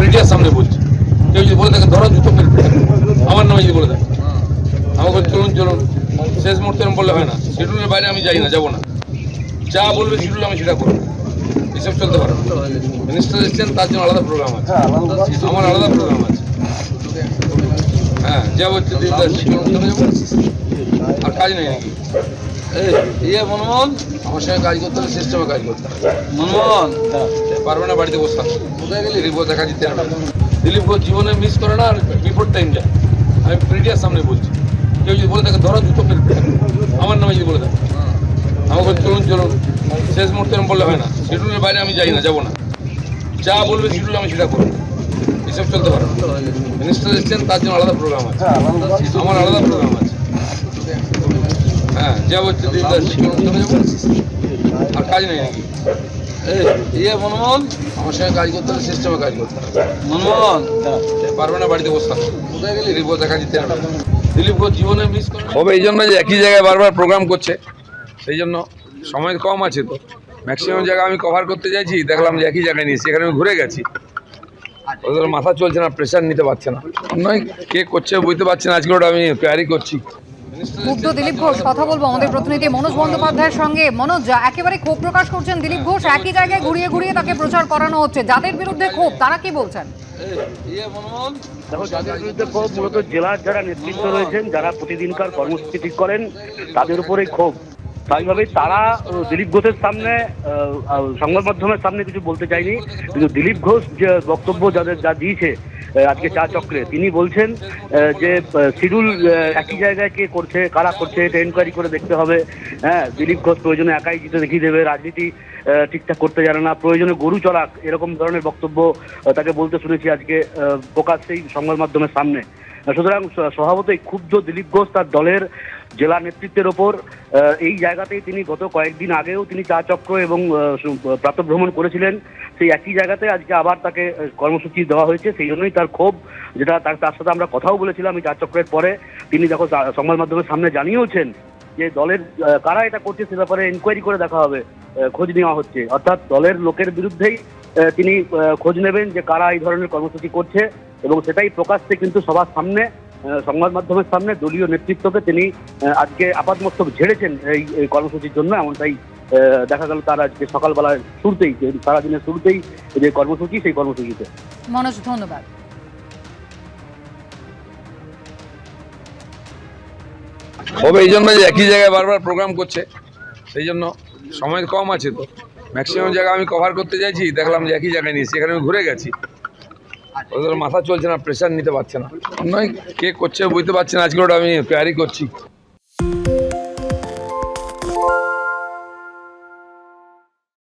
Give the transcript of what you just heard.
মিডিয়ার সামনে বলছি, কেউ যদি বলে থাকে ধরো জুতো মেরে পিটা, আমার নামে যদি বলে থাকে আমাকে চলুন চলুন শেষ মুহূর্তে এরকম বললে হয় না। শিডিউলের বাইরে আমি যাই না, যাবো না। যা বলবে শিডিউল আমি সেটা করবো, এসব চলতে পারে না। মিনিস্টার এসছেন, তার জন্য আলাদা প্রোগ্রাম আছে, আমার আলাদা প্রোগ্রাম আছে। হ্যাঁ, যা হচ্ছে আর কাজ নেই নাকি? মনমোহন, আমার সঙ্গে কাজ করতে হলে সিস্টেমে কাজ করতে হবে। মনমোহন পারবে না বাড়িতে বসে থাকতে। কোথায় গেলে দিলীপ ঘোষ দেখা দিতে হবে। দিলীপ ঘোষ জীবনে মিস করে না, আর বিফোর টাইম যায়। আমি মিডিয়ার সামনে বলছি, কেউ যদি বলে থাকে ধরো জুতো মেরে পিটা, আমার নামে যদি বলে থাকে আমাকে চলুন চলুন শেষ মুহূর্তে এরকম বললে হয় না। শিডিউলের বাইরে আমি যাই না, যাবো না। যা বলবে শিডিউল আমি সেটা করবো, এসব চলতে পারে না। মিনিস্টার এসছেন, তার জন্য আলাদা প্রোগ্রাম আছে, আমার আলাদা প্রোগ্রাম আছে। হ্যাঁ, যা হচ্ছে আর কাজ নেই নাকি? মনমোহন, আমার সঙ্গে কাজ করতে হলে সিস্টেমে কাজ করতে হবে। মনমোহন, পারবে না বাড়িতে বসে থাকতে। কোথায় গেলে দিলীপ ঘোষ দেখা দিতে হবে। দিলীপ ঘোষ জীবনে মিস করে হবে, এই জন্য যে একই জায়গায় বারবার প্রোগ্রাম করছে, সেই জন্য সময় কম আছে। তো ম্যাক্সিমাম জায়গা আমি কভার করতে চাইছি, দেখলাম যে একই জায়গায় নিয়ে সেখানে আমি ঘুরে গেছি। ওদের মাথা চলছে না, প্রেশার নিতে পারছে না। নয় কে করছে বুঝতে পারছে না। আজকে ওটা আমি তৈরি করছি। ক্ষুব্ধ দিলীপ ঘোষ, কথা বলবো আমাদের প্রতিনিধি মনোজ বন্দ্যোপাধ্যায়ের সঙ্গে। মনোজ, একেবারে ক্ষোভ প্রকাশ করছেন দিলীপ ঘোষ, একই জায়গায় ঘুরিয়ে ঘুরিয়ে তাকে প্রচার করানো হচ্ছে। যাদের বিরুদ্ধে ক্ষোভ তারা কি বলছেন? মনমোহন, দেখো, যাদের বিরুদ্ধে ক্ষোভ মূলত জেলার যারা নেতৃত্ব রয়েছেন, যারা প্রতিদিনকার কর্মসূচি ঠিক করেন, তাদের উপরেই ক্ষোভ। স্বাভাবিকভাবেই তারা দিলীপ ঘোষের সামনে সংবাদ মাধ্যমের সামনে কিছু বলতে চায়নি, কিন্তু দিলীপ ঘোষ যে বক্তব্য যা দিয়েছে আজকে চা চক্রে, তিনি বলছেন যে শিডিউল একই জায়গায় কে করছে, কারা করছে, এটা এনকোয়ারি করে দেখতে হবে। হ্যাঁ, দিলীপ ঘোষ প্রয়োজনে একাই জিতে দেখিয়ে দেবে, রাজনীতি ঠিকঠাক করতে জানে না, প্রয়োজনে গরু চড়াক, এরকম ধরনের বক্তব্য তাকে বলতে শুনেছি আজকে প্রকাশ্যেই সংবাদ মাধ্যমের সামনে। সুতরাং স্বভাবতই ক্ষুব্ধ দিলীপ ঘোষ তার দলের জেলা নেতৃত্বের ওপর। এই জায়গাতেই তিনি গত কয়েকদিন আগেও তিনি চা চক্র এবং প্রাতঃভ্রমণ করেছিলেন, সেই একই জায়গাতে আজকে আবার তাকে কর্মসূচি দেওয়া হয়েছে। সেই জন্যই তার ক্ষোভ, যেটা তার সাথে আমরা কথাও বলেছিলাম এই চা চক্রের পরে। তিনি দেখো সংবাদ মাধ্যমের সামনে জানিয়েওছেন যে দলের কারা এটা করছে সে ব্যাপারে এনকোয়ারি করে দেখা হবে, খোঁজ নেওয়া হচ্ছে। অর্থাৎ দলের লোকের বিরুদ্ধেই তিনি খোঁজ নেবেন যে কারা এই ধরনের কর্মসূচি করছে, এবং সেটাই প্রকাশ্যে কিন্তু সবার সামনে সংবাদ মাধ্যমের সামনে দলীয় নেতৃত্বকে তিনি আজকে আপাতমস্তক ঝেড়েছেন এই কর্মসূচির জন্য। এমনটাই দেখা গেল তার আজকে সকালবেলায় শুরুতেই, সারাদিনের শুরুতেই যে কর্মসূচি, সেই কর্মসূচিতে। মনোজ, ধন্যবাদ। হবে এই জন্য যে একই জায়গায় বারবার প্রোগ্রাম করছে, সেই জন্য সময় কম আছে। তো ম্যাক্সিমাম জায়গা আমি কভার করতে চাইছি, দেখলাম যে একই জায়গায় নিয়ে সেখানে আমি ঘুরে গেছি। ওদের মাথা চলছে না, প্রেশার নিতে পারছে না। নয় কে করছে বুঝতে পারছে না। আজকে ওটা আমি তৈরি করছি।